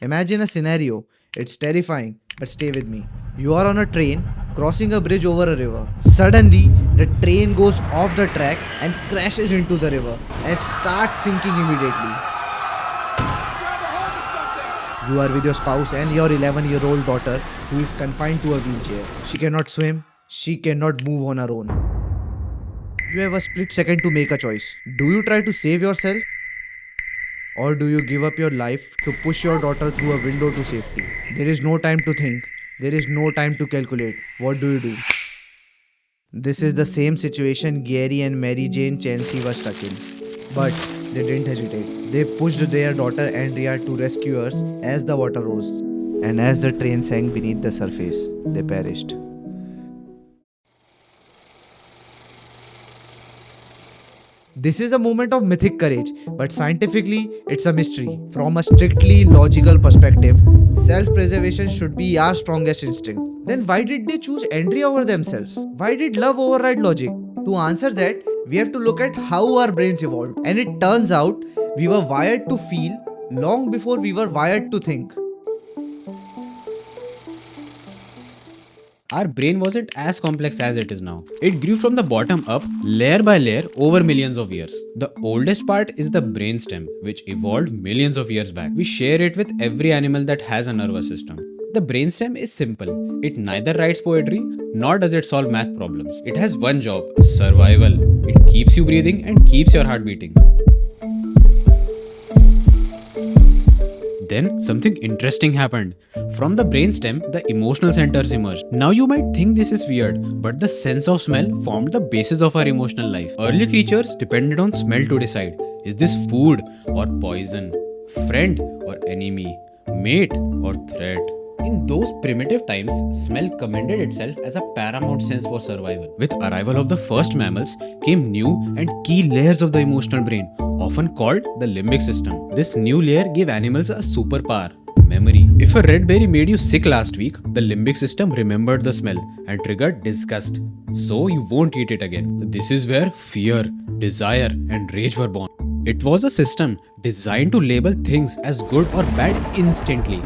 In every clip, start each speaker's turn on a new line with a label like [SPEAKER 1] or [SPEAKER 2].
[SPEAKER 1] Imagine a scenario. It's terrifying, but stay with me. You are on a train crossing a bridge over a river. Suddenly, the train goes off the track and crashes into the river and starts sinking immediately. You are with your spouse and your 11-year-old daughter who is confined to a wheelchair. She cannot swim, she cannot move on her own. You have a split second to make a choice. Do you try to save yourself? Or do you give up your life to push your daughter through a window to safety? There is no time to think. There is no time to calculate. What do you do? This is the same situation Gary and Mary Jane Chauncey were stuck in. But they didn't hesitate. They pushed their daughter Andrea to rescuers as the water rose. And as the train sank beneath the surface, they perished. This is a moment of mythic courage, but scientifically, it's a mystery. From a strictly logical perspective, self-preservation should be our strongest instinct. Then why did they choose Andrea over themselves? Why did love override logic? To answer that, we have to look at how our brains evolved. And it turns out, we were wired to feel long before we were wired to think.
[SPEAKER 2] Our brain wasn't as complex as it is now. It grew from the bottom up, layer by layer, over millions of years. The oldest part is the brainstem, which evolved millions of years back. We share it with every animal that has a nervous system. The brainstem is simple. It neither writes poetry, nor does it solve math problems. It has one job: survival. It keeps you breathing and keeps your heart beating. Then something interesting happened. From the brainstem, the emotional centers emerged. Now you might think this is weird, but the sense of smell formed the basis of our emotional life. Early creatures depended on smell to decide, is this food or poison, friend or enemy, mate or threat. In those primitive times, smell commended itself as a paramount sense for survival. With arrival of the first mammals came new and key layers of the emotional brain, often called the limbic system. This new layer gave animals a superpower: memory. If a red berry made you sick last week, the limbic system remembered the smell and triggered disgust. So you won't eat it again. This is where fear, desire, and rage were born. It was a system designed to label things as good or bad instantly.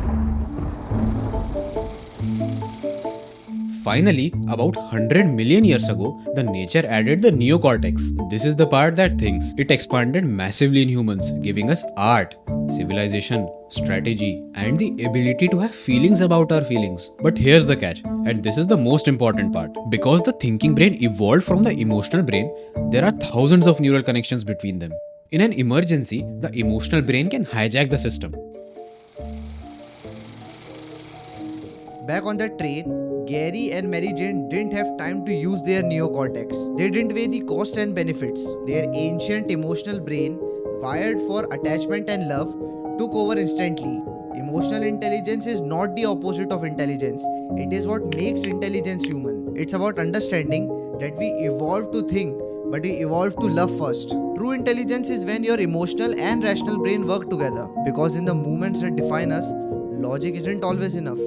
[SPEAKER 2] Finally, about 100 million years ago, the nature added the neocortex. This is the part that thinks. It expanded massively in humans, giving us art, civilization, strategy, and the ability to have feelings about our feelings. But here's the catch, and this is the most important part. Because the thinking brain evolved from the emotional brain, there are thousands of neural connections between them. In an emergency, the emotional brain can hijack the system.
[SPEAKER 1] Back on the train, Gary and Mary Jane didn't have time to use their neocortex. They didn't weigh the cost and benefits. Their ancient emotional brain, wired for attachment and love, took over instantly. Emotional intelligence is not the opposite of intelligence. It is what makes intelligence human. It's about understanding that we evolved to think, but we evolved to love first. True intelligence is when your emotional and rational brain work together, because in the moments that define us, logic isn't always enough.